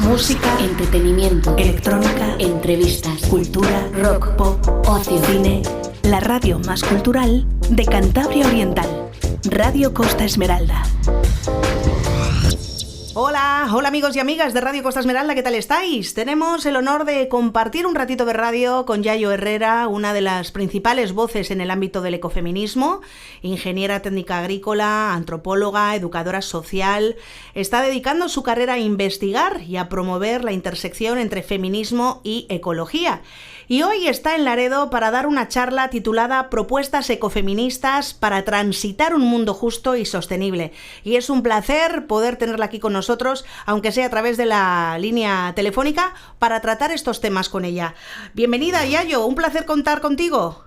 Música, entretenimiento, electrónica, entrevistas, cultura, rock, pop, ocio, cine. La radio más cultural de Cantabria Oriental. Radio Costa Esmeralda. Hola amigos y amigas de Radio Costa Esmeralda, ¿qué tal estáis? Tenemos el honor de compartir un ratito de radio con Yayo Herrera, una de las principales voces en el ámbito del ecofeminismo, ingeniera técnica agrícola, antropóloga, educadora social. Está dedicando su carrera a investigar y a promover la intersección entre feminismo y ecología. Y hoy está en Laredo para dar una charla titulada Propuestas ecofeministas para transitar un mundo justo y sostenible. Y es un placer poder tenerla aquí con nosotros, aunque sea a través de la línea telefónica, para tratar estos temas con ella. Bienvenida, Yayo, un placer contar contigo.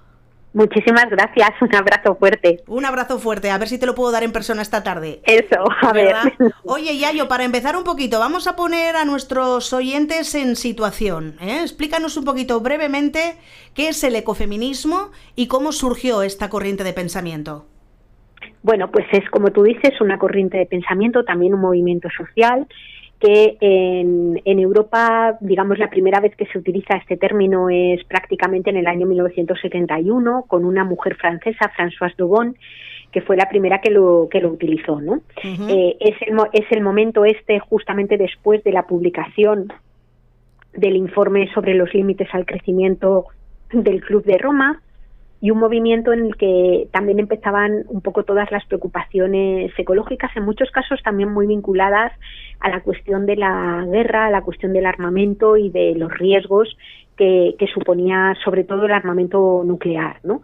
Muchísimas gracias, un abrazo fuerte. Un abrazo fuerte, a ver si te lo puedo dar en persona esta tarde. Eso, a ¿verdad? ver. Oye, Yayo, para empezar un poquito, vamos a poner a nuestros oyentes en situación, ¿eh? Explícanos un poquito brevemente qué es el ecofeminismo y cómo surgió esta corriente de pensamiento. Bueno, pues es, como tú dices, una corriente de pensamiento, también un movimiento social, que en Europa, digamos, la primera vez que se utiliza este término es prácticamente en el año 1971, con una mujer francesa, Françoise Dobon, que fue la primera que lo utilizó, ¿no? Uh-huh. Es el momento justamente después de la publicación del informe sobre los límites al crecimiento del Club de Roma, y un movimiento en el que también empezaban un poco todas las preocupaciones ecológicas, en muchos casos también muy vinculadas a la cuestión de la guerra, a la cuestión del armamento y de los riesgos que suponía sobre todo el armamento nuclear, ¿no?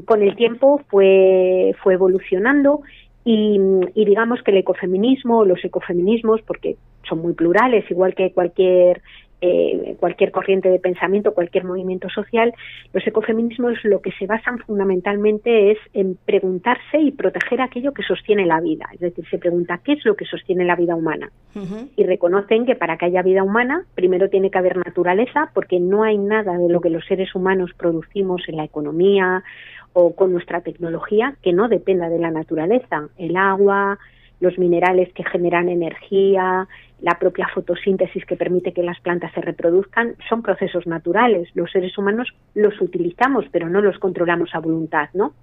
Con el tiempo fue evolucionando y digamos que el ecofeminismo, los ecofeminismos, porque son muy plurales, igual que cualquier corriente de pensamiento, cualquier movimiento social, los ecofeminismos lo que se basan fundamentalmente es en preguntarse y proteger aquello que sostiene la vida. Es decir, se pregunta qué es lo que sostiene la vida humana. Uh-huh. Y reconocen que para que haya vida humana, primero tiene que haber naturaleza, porque no hay nada de lo que los seres humanos producimos en la economía o con nuestra tecnología que no dependa de la naturaleza. El agua, los minerales que generan energía, la propia fotosíntesis que permite que las plantas se reproduzcan, son procesos naturales. Los seres humanos los utilizamos, pero no los controlamos a voluntad, ¿no?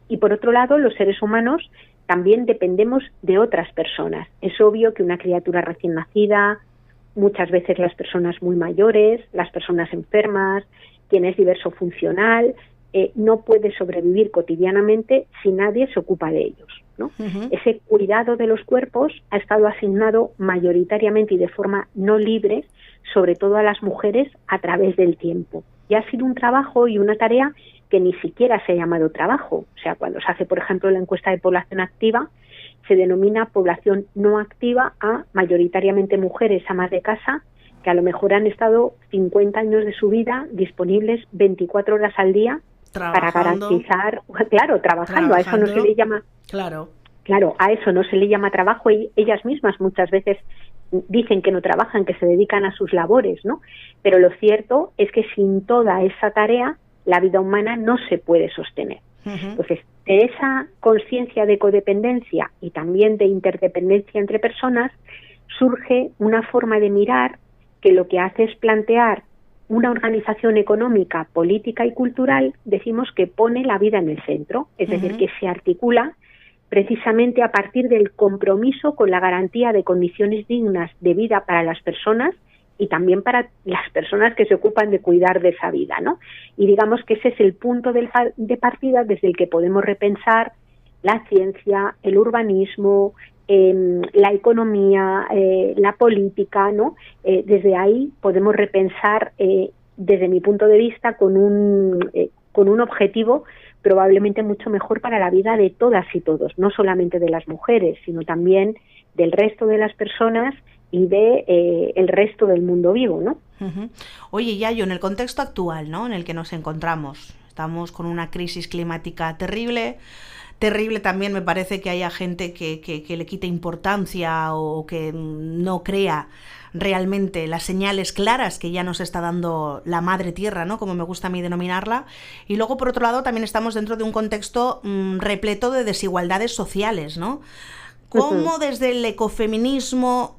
Y por otro lado, los seres humanos también dependemos de otras personas. Es obvio que una criatura recién nacida, muchas veces las personas muy mayores, las personas enfermas, quien es diverso funcional, no puede sobrevivir cotidianamente si nadie se ocupa de ellos, ¿no? Uh-huh. Ese cuidado de los cuerpos ha estado asignado mayoritariamente y de forma no libre, sobre todo a las mujeres, a través del tiempo. Y ha sido un trabajo y una tarea que ni siquiera se ha llamado trabajo. O sea, cuando se hace, por ejemplo, la encuesta de población activa, se denomina población no activa a mayoritariamente mujeres amas de casa, que a lo mejor han estado 50 años de su vida disponibles 24 horas al día para garantizar, claro, trabajando, a eso no se le llama, claro, a eso no se le llama trabajo, y ellas mismas muchas veces dicen que no trabajan, que se dedican a sus labores, ¿no? Pero lo cierto es que sin toda esa tarea la vida humana no se puede sostener. Uh-huh. Entonces, de esa conciencia de codependencia y también de interdependencia entre personas surge una forma de mirar que lo que hace es plantear una organización económica, política y cultural, decimos que pone la vida en el centro, es decir, que se articula precisamente a partir del compromiso con la garantía de condiciones dignas de vida para las personas y también para las personas que se ocupan de cuidar de esa vida, ¿no? Y digamos que ese es el punto de partida desde el que podemos repensar la ciencia, el urbanismo, la economía, la política, ¿no? Desde ahí podemos repensar, desde mi punto de vista, con un objetivo probablemente mucho mejor para la vida de todas y todos, no solamente de las mujeres, sino también del resto de las personas y de el resto del mundo vivo, ¿no? Uh-huh. Oye, Yayo, en el contexto actual, ¿no?, en el que nos encontramos, estamos con una crisis climática terrible también me parece que haya gente que le quite importancia o que no crea realmente las señales claras que ya nos está dando la madre tierra, ¿no?, como me gusta a mí denominarla. Y luego, por otro lado, también estamos dentro de un contexto repleto de desigualdades sociales, ¿no? ¿Cómo desde el ecofeminismo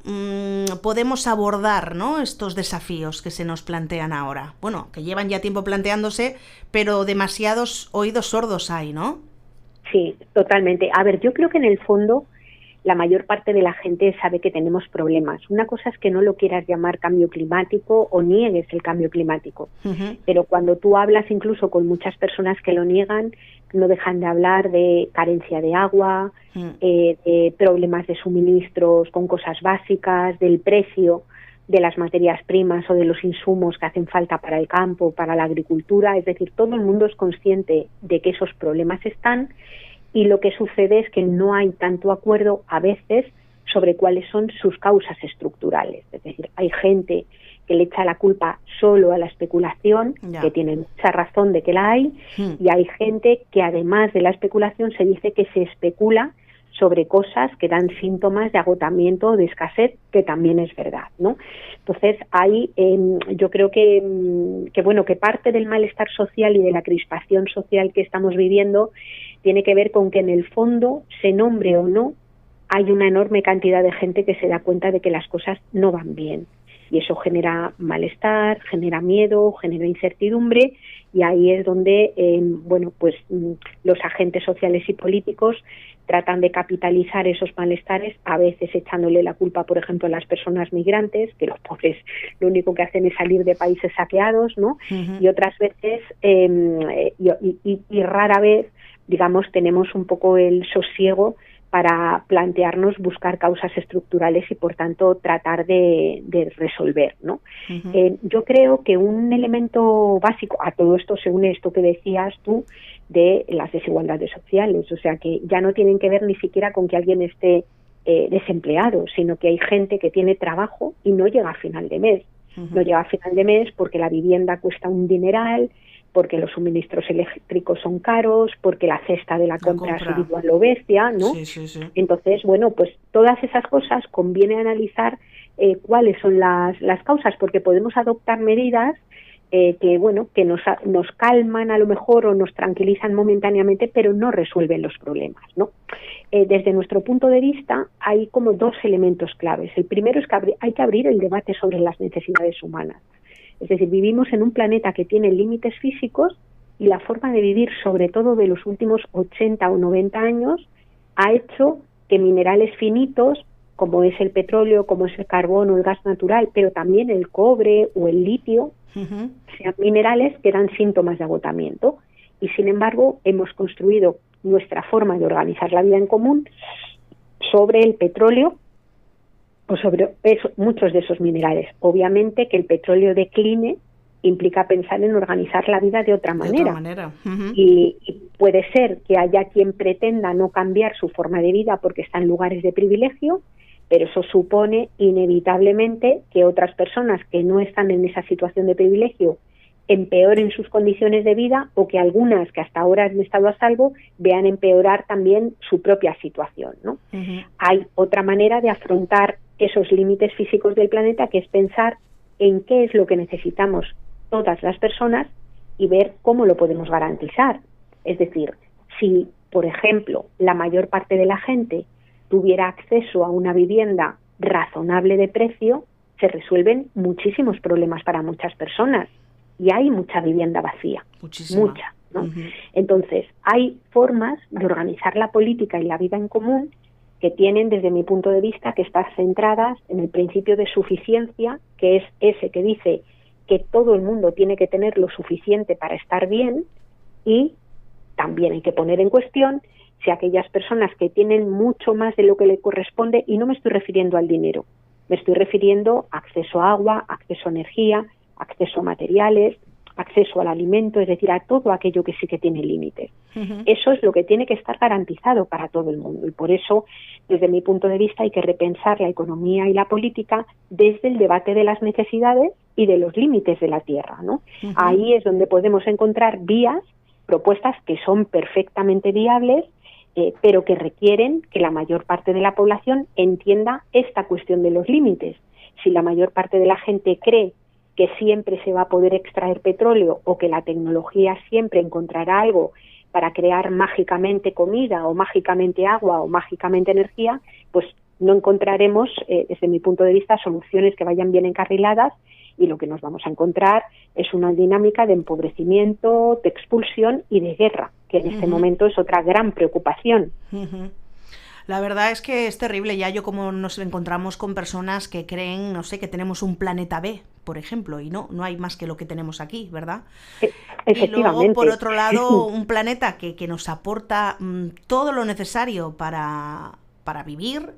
podemos abordar, ¿no?, estos desafíos que se nos plantean ahora? Bueno, que llevan ya tiempo planteándose, pero demasiados oídos sordos hay, ¿no? Sí, totalmente. A ver, yo creo que en el fondo la mayor parte de la gente sabe que tenemos problemas. Una cosa es que no lo quieras llamar cambio climático o niegues el cambio climático, pero cuando tú hablas incluso con muchas personas que lo niegan, no dejan de hablar de carencia de agua, de problemas de suministros con cosas básicas, del precio de las materias primas o de los insumos que hacen falta para el campo, para la agricultura. Es decir, todo el mundo es consciente de que esos problemas están, y lo que sucede es que no hay tanto acuerdo a veces sobre cuáles son sus causas estructurales. Es decir, hay gente que le echa la culpa solo a la especulación, que tiene mucha razón de que la hay, y hay gente que además de la especulación se dice que se especula sobre cosas que dan síntomas de agotamiento o de escasez, que también es verdad, ¿no? Entonces, ahí yo creo que bueno, que parte del malestar social y de la crispación social que estamos viviendo tiene que ver con que en el fondo, se nombre o no, hay una enorme cantidad de gente que se da cuenta de que las cosas no van bien. Y eso genera malestar, genera miedo, genera incertidumbre, y ahí es donde bueno, pues los agentes sociales y políticos tratan de capitalizar esos malestares, a veces echándole la culpa, por ejemplo, a las personas migrantes, que los pobres lo único que hacen es salir de países saqueados, ¿no? Y otras veces, y rara vez, digamos, tenemos un poco el sosiego para plantearnos buscar causas estructurales y, por tanto, tratar de resolver, ¿no? Yo creo que un elemento básico, a todo esto se une esto que decías tú de las desigualdades sociales, o sea, que ya no tienen que ver ni siquiera con que alguien esté desempleado, sino que hay gente que tiene trabajo y no llega a final de mes. No llega a final de mes porque la vivienda cuesta un dineral, porque los suministros eléctricos son caros, porque la cesta de la compra ha subido a lo bestia, ¿no? Sí. Entonces, bueno, pues todas esas cosas conviene analizar cuáles son las causas, porque podemos adoptar medidas que, bueno, que nos calman a lo mejor o nos tranquilizan momentáneamente, pero no resuelven los problemas, ¿no? Desde nuestro punto de vista hay como dos elementos claves. El primero es que hay que abrir el debate sobre las necesidades humanas. Es decir, vivimos en un planeta que tiene límites físicos, y la forma de vivir, sobre todo de los últimos 80 o 90 años, ha hecho que minerales finitos, como es el petróleo, como es el carbón o el gas natural, pero también el cobre o el litio, sean minerales que dan síntomas de agotamiento. Y sin embargo, hemos construido nuestra forma de organizar la vida en común sobre el petróleo, o sobre muchos de esos minerales. Obviamente que el petróleo decline implica pensar en organizar la vida de otra manera. Y puede ser que haya quien pretenda no cambiar su forma de vida porque está en lugares de privilegio, pero eso supone inevitablemente que otras personas que no están en esa situación de privilegio empeoren sus condiciones de vida, o que algunas que hasta ahora han estado a salvo vean empeorar también su propia situación, ¿no? Hay otra manera de afrontar esos límites físicos del planeta, que es pensar en qué es lo que necesitamos todas las personas y ver cómo lo podemos garantizar. Es decir, si, por ejemplo, la mayor parte de la gente tuviera acceso a una vivienda razonable de precio, se resuelven muchísimos problemas para muchas personas. Y hay mucha vivienda vacía, mucha, ¿no? Entonces, hay formas de organizar la política y la vida en común que tienen, desde mi punto de vista, que estar centradas en el principio de suficiencia, que es ese que dice que todo el mundo tiene que tener lo suficiente para estar bien, y también hay que poner en cuestión si aquellas personas que tienen mucho más de lo que le corresponde, y no me estoy refiriendo al dinero, me estoy refiriendo a acceso a agua, acceso a energía, acceso a materiales, acceso al alimento, es decir, a todo aquello que sí que tiene límites. Eso es lo que tiene que estar garantizado para todo el mundo, y por eso, desde mi punto de vista, hay que repensar la economía y la política desde el debate de las necesidades y de los límites de la tierra, ¿no? Ahí es donde podemos encontrar vías, propuestas que son perfectamente viables, pero que requieren que la mayor parte de la población entienda esta cuestión de los límites. Si la mayor parte de la gente cree que siempre se va a poder extraer petróleo, o que la tecnología siempre encontrará algo para crear mágicamente comida o mágicamente agua o mágicamente energía, pues no encontraremos, desde mi punto de vista, soluciones que vayan bien encarriladas, y lo que nos vamos a encontrar es una dinámica de empobrecimiento, de expulsión y de guerra, que en este momento es otra gran preocupación. La verdad es que es terrible, Yayo, como nos encontramos con personas que creen, no sé, que tenemos un planeta B, por ejemplo, y no hay más que lo que tenemos aquí, ¿verdad? Y luego, por otro lado, un planeta que nos aporta todo lo necesario para vivir.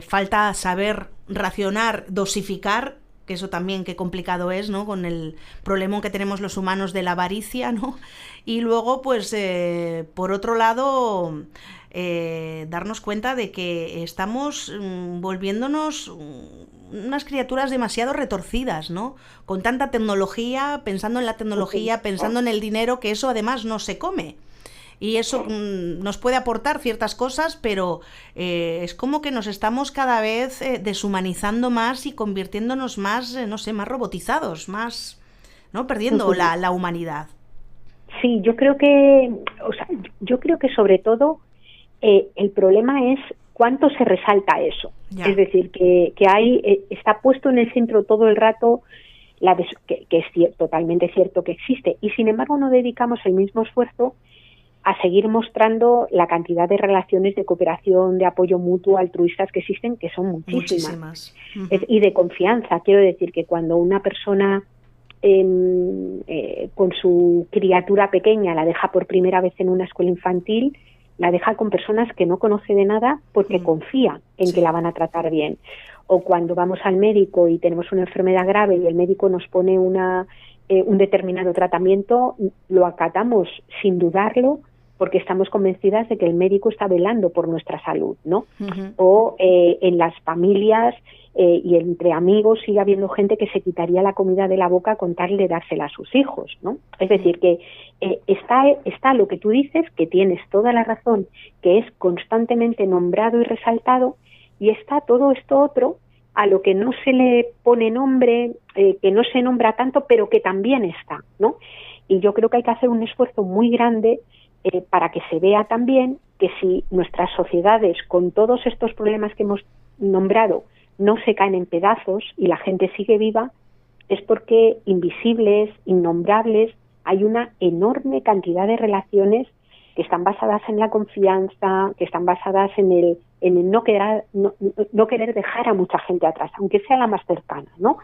Falta saber racionar, dosificar, que eso también qué complicado es, ¿no? Con el problema que tenemos los humanos de la avaricia, ¿no? Y luego, pues, por otro lado, darnos cuenta de que estamos volviéndonos unas criaturas demasiado retorcidas, ¿no? Con tanta tecnología, pensando en la tecnología, pensando en el dinero, que eso además no se come. Y eso nos puede aportar ciertas cosas, pero es como que nos estamos cada vez deshumanizando más y convirtiéndonos más, no sé, más robotizados, más, ¿no? Perdiendo la humanidad. Sí, yo creo que sobre todo el problema es cuánto se resalta eso. Ya. Es decir, que está puesto en el centro todo el rato que es totalmente cierto que existe, y sin embargo no dedicamos el mismo esfuerzo a seguir mostrando la cantidad de relaciones de cooperación, de apoyo mutuo, altruistas que existen, que son muchísimas. Y de confianza. Quiero decir que cuando una persona con su criatura pequeña la deja por primera vez en una escuela infantil, la deja con personas que no conoce de nada porque confía en que la van a tratar bien. O cuando vamos al médico y tenemos una enfermedad grave y el médico nos pone un determinado tratamiento, lo acatamos sin dudarlo, porque estamos convencidas de que el médico está velando por nuestra salud, ¿no? O en las familias y entre amigos sigue habiendo gente que se quitaría la comida de la boca con tal de dársela a sus hijos, ¿no? Es decir, que está lo que tú dices, que tienes toda la razón, que es constantemente nombrado y resaltado, y está todo esto otro a lo que no se le pone nombre, que no se nombra tanto, pero que también está, ¿no? Y yo creo que hay que hacer un esfuerzo muy grande para que se vea también que si nuestras sociedades, con todos estos problemas que hemos nombrado, no se caen en pedazos y la gente sigue viva, es porque invisibles, innombrables, hay una enorme cantidad de relaciones que están basadas en la confianza, que están basadas en el no querer dejar a mucha gente atrás, aunque sea la más cercana, ¿no?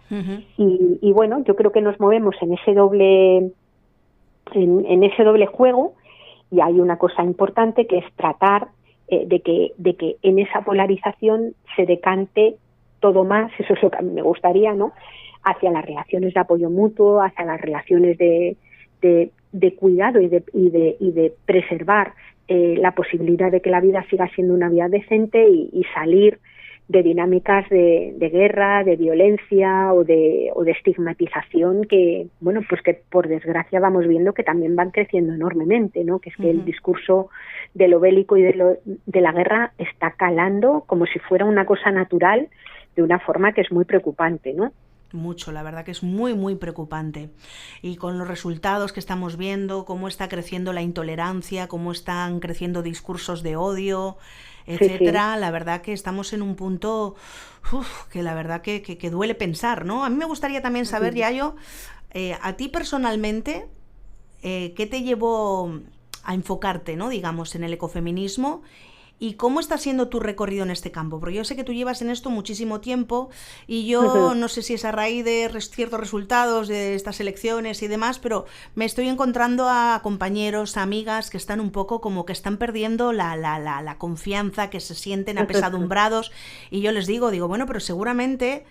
Y bueno, yo creo que nos movemos en ese doble juego. Y hay una cosa importante que es tratar de que en esa polarización se decante todo más, eso es lo que a mí me gustaría, ¿no? Hacia las relaciones de apoyo mutuo, hacia las relaciones de cuidado y de preservar la posibilidad de que la vida siga siendo una vida decente y salir de dinámicas de guerra, de violencia o de estigmatización que, bueno, pues que por desgracia vamos viendo que también van creciendo enormemente, ¿no? Que es que el discurso de lo bélico y de la guerra está calando como si fuera una cosa natural, de una forma que es muy preocupante, ¿no? Mucho, la verdad que es muy, muy preocupante. Y con los resultados que estamos viendo, cómo está creciendo la intolerancia, cómo están creciendo discursos de odio, etcétera, la verdad que estamos en un punto que la verdad que duele pensar, ¿no? A mí me gustaría también saber, Yayo, a ti personalmente, ¿qué te llevó a enfocarte, ¿no? digamos, en el ecofeminismo? ¿Y cómo está siendo tu recorrido en este campo? Porque yo sé que tú llevas en esto muchísimo tiempo y yo no sé si es a raíz de ciertos resultados de estas elecciones y demás, pero me estoy encontrando a compañeros, amigas que están un poco como que están perdiendo la confianza, que se sienten apesadumbrados, y yo les digo, bueno, pero seguramente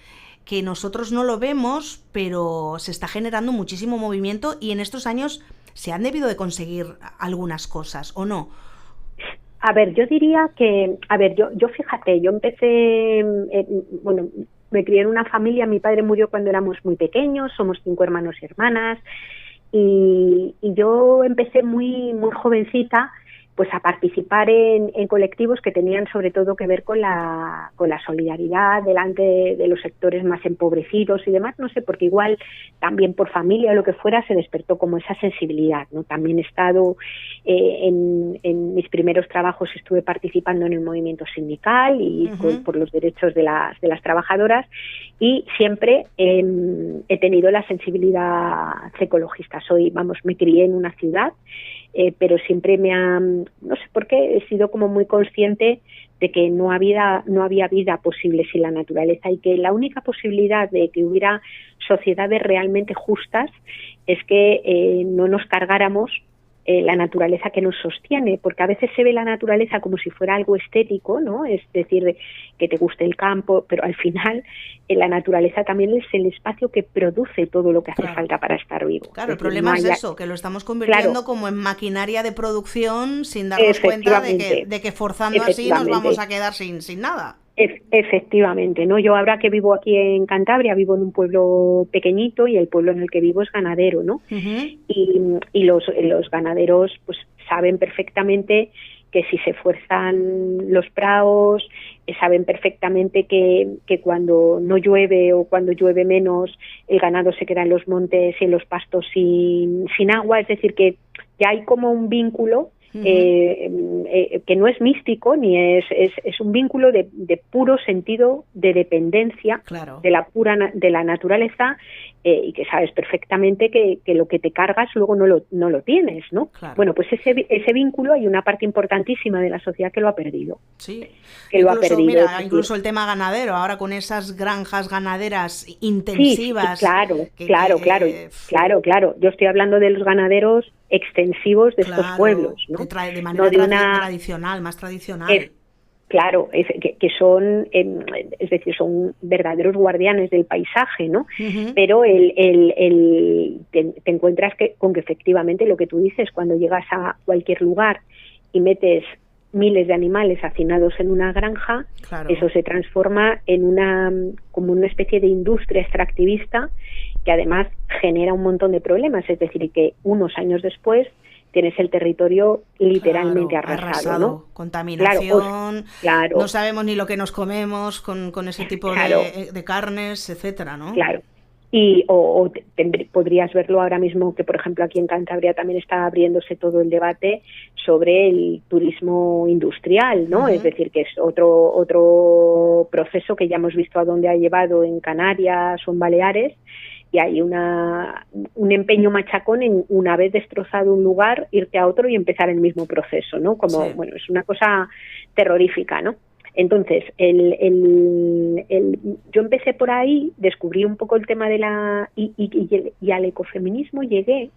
que nosotros no lo vemos, pero se está generando muchísimo movimiento y en estos años se han debido de conseguir algunas cosas, ¿o no? A ver, yo diría que, yo fíjate, yo empecé, bueno, me crié en una familia, mi padre murió cuando éramos muy pequeños, somos 5 hermanos y hermanas, y yo empecé muy, muy jovencita, pues a participar en colectivos que tenían sobre todo que ver con la solidaridad delante de los sectores más empobrecidos y demás, no sé, porque igual también por familia o lo que fuera se despertó como esa sensibilidad, ¿no? También he estado en mis primeros trabajos, estuve participando en el movimiento sindical y por los derechos de las trabajadoras, y siempre he tenido la sensibilidad ecologista. Me crié en una ciudad, pero siempre no sé por qué, he sido como muy consciente de que no había vida posible sin la naturaleza, y que la única posibilidad de que hubiera sociedades realmente justas es que no nos cargáramos la naturaleza que nos sostiene, porque a veces se ve la naturaleza como si fuera algo estético, ¿no? Es decir, que te guste el campo, pero al final la naturaleza también es el espacio que produce todo lo que hace falta para estar vivo. Claro, el problema es eso, que lo estamos convirtiendo como en maquinaria de producción sin darnos cuenta de que forzando así nos vamos a quedar sin nada. Efectivamente, ¿no? Yo ahora que vivo aquí en Cantabria, vivo en un pueblo pequeñito y el pueblo en el que vivo es ganadero, ¿no? Y los ganaderos pues saben perfectamente que si se fuerzan los praos, saben perfectamente que cuando no llueve o cuando llueve menos, el ganado se queda en los montes y en los pastos sin agua, es decir, que hay como un vínculo que no es místico ni es un vínculo de puro sentido de dependencia de la naturaleza, y que sabes perfectamente que lo que te cargas luego no lo tienes, ¿no? Claro. Bueno, pues ese vínculo hay una parte importantísima de la sociedad que lo ha perdido. Sí. Incluso el tema ganadero, ahora con esas granjas ganaderas intensivas. Sí, claro. Yo estoy hablando de los ganaderos extensivos de estos pueblos, ¿no? De manera tradicional, más tradicional. Claro, que son, es decir, son verdaderos guardianes del paisaje, ¿no? Pero te encuentras con que efectivamente lo que tú dices, cuando llegas a cualquier lugar y metes miles de animales hacinados en una granja, eso se transforma en como una especie de industria extractivista que además genera un montón de problemas, es decir, que unos años después tienes el territorio literalmente arrasado, ¿no? Contaminación, no sabemos ni lo que nos comemos con ese tipo de carnes, etcétera, ¿no? Claro. Podrías verlo ahora mismo, que por ejemplo aquí en Cantabria también está abriéndose todo el debate sobre el turismo industrial, ¿no? Es decir, que es otro proceso que ya hemos visto a dónde ha llevado en Canarias o en Baleares, y hay un empeño machacón en, una vez destrozado un lugar, irte a otro y empezar el mismo proceso, ¿no? Bueno, es una cosa terrorífica, ¿no? Entonces, yo empecé por ahí, descubrí un poco el tema de y al ecofeminismo llegué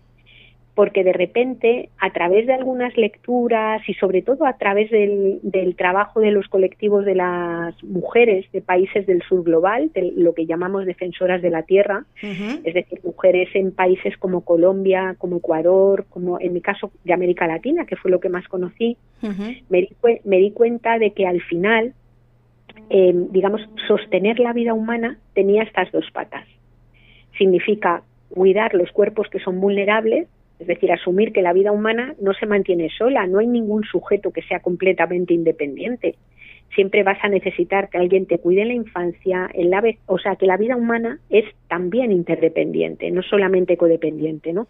porque de repente, a través de algunas lecturas y sobre todo a través del trabajo de los colectivos de las mujeres de países del sur global, de lo que llamamos defensoras de la tierra, es decir, mujeres en países como Colombia, como Ecuador, como en mi caso de América Latina, que fue lo que más conocí, me di cuenta de que al final, digamos, sostener la vida humana tenía estas dos patas. Significa cuidar los cuerpos que son vulnerables, es decir, asumir que la vida humana no se mantiene sola, no hay ningún sujeto que sea completamente independiente. Siempre vas a necesitar que alguien te cuide en la infancia, o sea, que la vida humana es también interdependiente, no solamente codependiente, ¿no?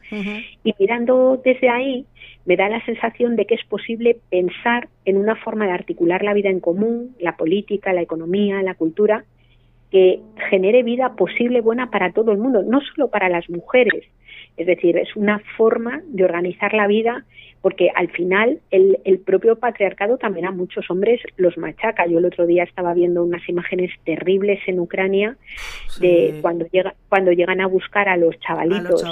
Y mirando desde ahí, me da la sensación de que es posible pensar en una forma de articular la vida en común, la política, la economía, la cultura, que genere vida posible, buena para todo el mundo, no solo para las mujeres. Es decir, es una forma de organizar la vida, porque al final el propio patriarcado también a muchos hombres los machaca. Yo el otro día estaba viendo unas imágenes terribles en Ucrania de cuando llegan a buscar a los chavalitos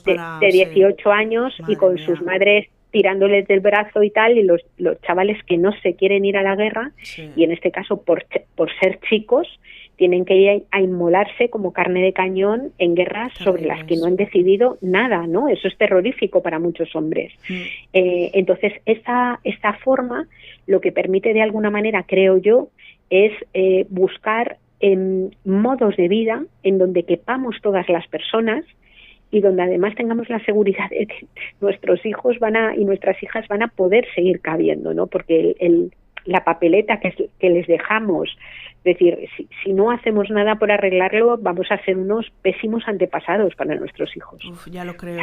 de 18 años y con sus madres tirándoles del brazo y tal, y los chavales que no se quieren ir a la guerra, y en este caso por ser chicos, tienen que ir a inmolarse como carne de cañón en guerras sobre las que no han decidido nada, ¿no? Eso es terrorífico para muchos hombres. Entonces, esta forma lo que permite de alguna manera, creo yo, es buscar modos de vida en donde quepamos todas las personas, y donde además tengamos la seguridad de que nuestros hijos y nuestras hijas van a poder seguir cabiendo, ¿no? Porque la papeleta que les dejamos, es decir, si no hacemos nada por arreglarlo, vamos a ser unos pésimos antepasados para nuestros hijos. Uf, ya lo creo.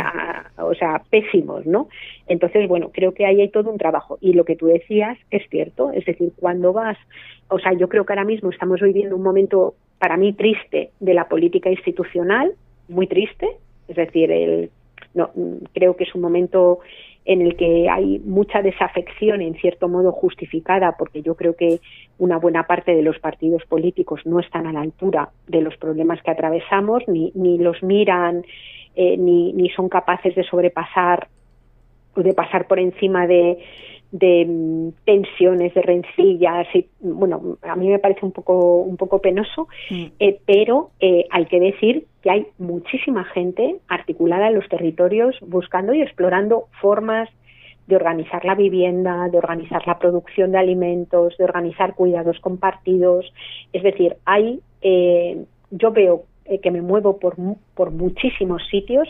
O sea, pésimos, ¿no? Entonces, bueno, creo que ahí hay todo un trabajo. Y lo que tú decías es cierto, es decir, cuando o sea, yo creo que ahora mismo estamos viviendo un momento, para mí, triste de la política institucional, muy triste, es decir, creo que es un momento en el que hay mucha desafección, en cierto modo justificada, porque yo creo que una buena parte de los partidos políticos no están a la altura de los problemas que atravesamos, ni los miran, ni son capaces de sobrepasar o de pasar por encima de tensiones, de rencillas. Y, bueno, a mí me parece un poco penoso, pero hay que decir que hay muchísima gente articulada en los territorios buscando y explorando formas de organizar la vivienda, de organizar la producción de alimentos, de organizar cuidados compartidos. Es decir, yo veo que me muevo por muchísimos sitios,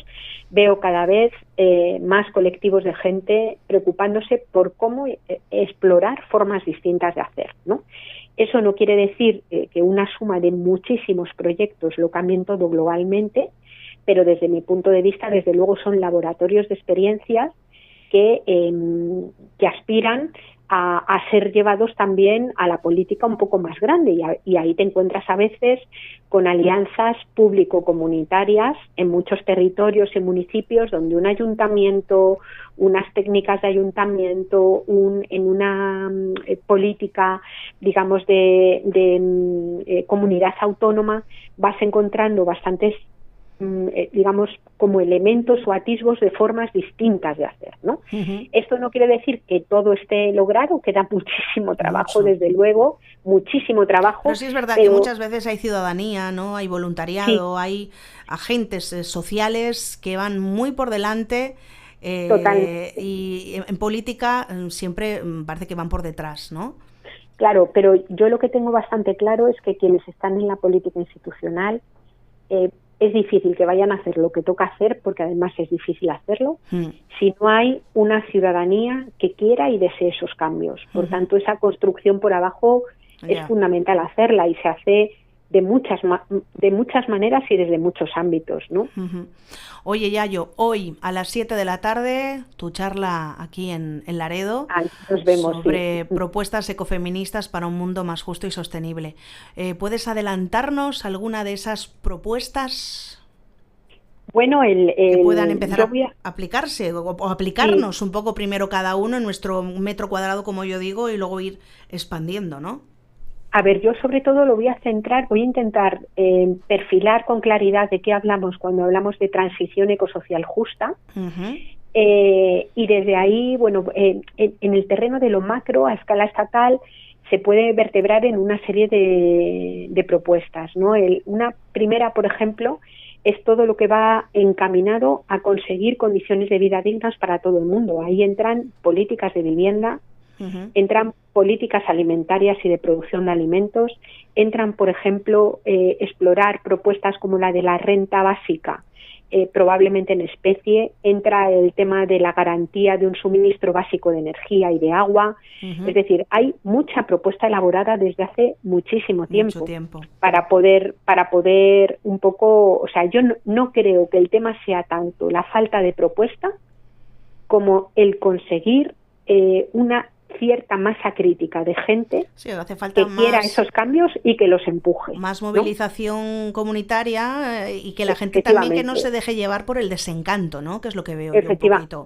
veo cada vez más colectivos de gente preocupándose por cómo explorar formas distintas de hacer, ¿no? Eso no quiere decir que una suma de muchísimos proyectos lo cambien todo globalmente, pero desde mi punto de vista, desde luego, son laboratorios de experiencias que aspiran a ser llevados también a la política un poco más grande, y ahí te encuentras a veces con alianzas público-comunitarias en muchos territorios y municipios donde un ayuntamiento, unas técnicas de ayuntamiento, en una política, digamos, de comunidad autónoma, vas encontrando bastantes digamos, como elementos o atisbos de formas distintas de hacer, ¿no? Uh-huh. Esto no quiere decir que todo esté logrado, queda muchísimo trabajo, desde luego, muchísimo trabajo. Pero sí es verdad que muchas veces hay ciudadanía, ¿no? Hay voluntariado, sí, hay agentes sociales que van muy por delante. Y en política siempre parece que van por detrás, ¿no? Claro, pero yo lo que tengo bastante claro es que quienes están en la política institucional es difícil que vayan a hacer lo que toca hacer, porque además es difícil hacerlo, si no hay una ciudadanía que quiera y desee esos cambios. Por tanto, esa construcción por abajo es fundamental hacerla, y se hace de muchas maneras y desde muchos ámbitos, ¿no? Oye, Yayo, hoy a las 7 de la tarde, tu charla aquí en Laredo, nos vemos, sobre propuestas ecofeministas para un mundo más justo y sostenible. ¿Puedes adelantarnos alguna de esas propuestas? Bueno, que puedan empezar a aplicarse o aplicarnos un poco primero cada uno en nuestro metro cuadrado, como yo digo, y luego ir expandiendo, ¿no? A ver, yo sobre todo voy a intentar perfilar con claridad de qué hablamos cuando hablamos de transición ecosocial justa. Uh-huh. Y desde ahí, bueno, en el terreno de lo macro, a escala estatal, se puede vertebrar en una serie de propuestas, ¿no? Una primera, por ejemplo, es todo lo que va encaminado a conseguir condiciones de vida dignas para todo el mundo. Ahí entran políticas de vivienda, entran políticas alimentarias y de producción de alimentos, entran, por ejemplo, explorar propuestas como la de la renta básica, probablemente en especie, entra el tema de la garantía de un suministro básico de energía y de agua. Es decir, hay mucha propuesta elaborada desde hace muchísimo tiempo. para poder un poco, o sea, yo no creo que el tema sea tanto la falta de propuesta como el conseguir una cierta masa crítica de gente hace falta que quiera esos cambios y que los empuje. Más movilización, ¿no?, comunitaria, y que la gente también que no se deje llevar por el desencanto, ¿no?, que es lo que veo yo un poquito.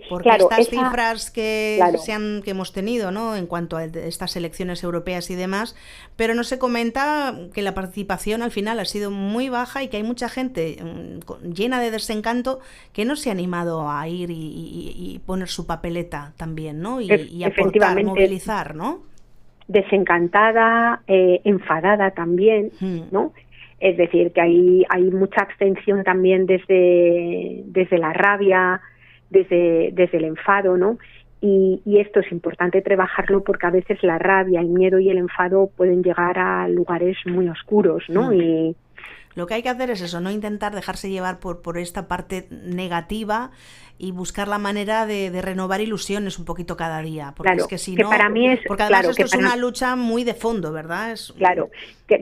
Porque estas cifras que hemos tenido, ¿no?, en cuanto a estas elecciones europeas y demás, pero no se comenta que la participación al final ha sido muy baja y que hay mucha gente llena de desencanto que no se ha animado a ir y poner su papeleta también, ¿no?, y aportar, movilizar, ¿no? Desencantada, enfadada también, ¿no? Es decir, que hay mucha abstención también desde la rabia, desde el enfado, ¿no? Y esto es importante trabajarlo, porque a veces la rabia, el miedo y el enfado pueden llegar a lugares muy oscuros, ¿no? Y Lo que hay que hacer es eso, no intentar dejarse llevar por esta parte negativa y buscar la manera de renovar ilusiones un poquito cada día, porque claro, es que si que no, para mí es, porque además claro, esto es una lucha muy de fondo, ¿verdad?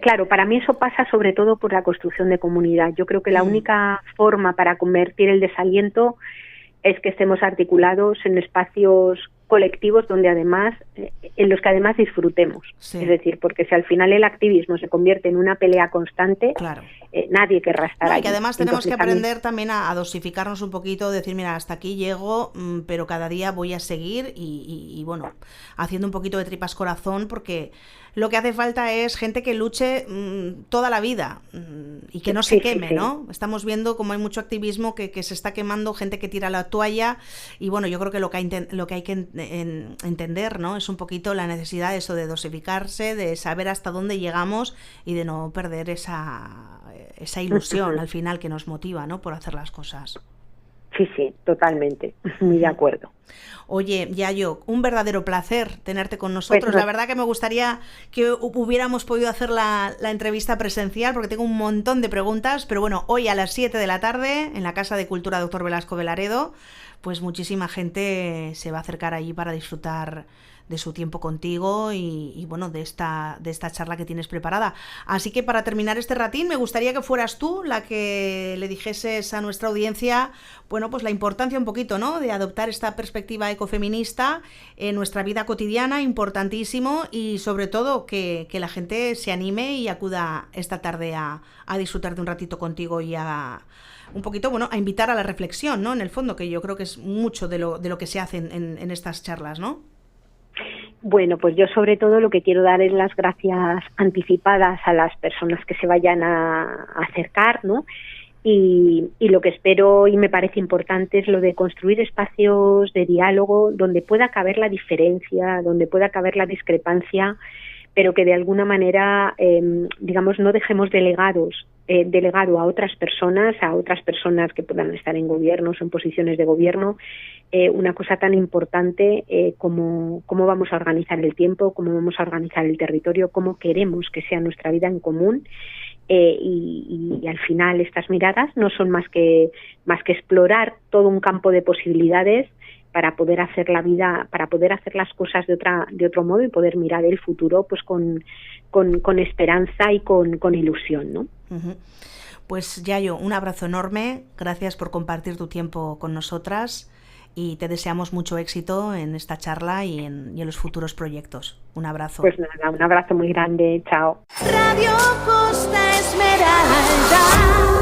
Claro, para mí eso pasa sobre todo por la construcción de comunidad. Yo creo que la única forma para convertir el desaliento es que estemos articulados en espacios colectivos donde además en los que además disfrutemos. Sí. Es decir, porque si al final el activismo se convierte en una pelea constante, claro, nadie querrá estar ahí. Y que además tenemos que aprender también a dosificarnos un poquito, decir, mira, hasta aquí llego, pero cada día voy a seguir y bueno, haciendo un poquito de tripas corazón, porque lo que hace falta es gente que luche toda la vida y que no se queme, ¿no? Estamos viendo como hay mucho activismo que se está quemando, gente que tira la toalla, y bueno, yo creo que lo que hay que entender, ¿no? Es un poquito la necesidad de eso, de dosificarse, de saber hasta dónde llegamos y de no perder esa ilusión al final que nos motiva, ¿no? Por hacer las cosas. Sí, totalmente, muy de acuerdo. Oye, Yayo, un verdadero placer tenerte con nosotros. La verdad que me gustaría que hubiéramos podido hacer la entrevista presencial, porque tengo un montón de preguntas, pero bueno, hoy a las 7 de la tarde, en la Casa de Cultura Dr. Velasco de Laredo, pues muchísima gente se va a acercar allí para disfrutar de su tiempo contigo y bueno, de esta charla que tienes preparada. Así que para terminar este ratín, me gustaría que fueras tú la que le dijeses a nuestra audiencia, bueno, pues la importancia un poquito, ¿no?, de adoptar esta perspectiva ecofeminista en nuestra vida cotidiana, importantísimo, y sobre todo que la gente se anime y acuda esta tarde a disfrutar de un ratito contigo y a un poquito, bueno, a invitar a la reflexión, ¿no?, en el fondo, que yo creo que es mucho de lo que se hace en estas charlas, ¿no? Bueno, pues yo sobre todo lo que quiero dar es las gracias anticipadas a las personas que se vayan a acercar, ¿no? Y lo que espero y me parece importante es lo de construir espacios de diálogo donde pueda caber la diferencia, donde pueda caber la discrepancia, pero que de alguna manera, digamos, no dejemos delegado a otras personas que puedan estar en gobiernos o en posiciones de gobierno, una cosa tan importante como cómo vamos a organizar el tiempo, cómo vamos a organizar el territorio, cómo queremos que sea nuestra vida en común. Y al final estas miradas no son más que explorar todo un campo de posibilidades para poder hacer la vida, para poder hacer las cosas de otro modo y poder mirar el futuro pues con esperanza y con ilusión, ¿no? Uh-huh. Pues Yayo, un abrazo enorme, gracias por compartir tu tiempo con nosotras y te deseamos mucho éxito en esta charla y en los futuros proyectos. Un abrazo. Pues nada, un abrazo muy grande, chao. Radio Costa Esmeralda.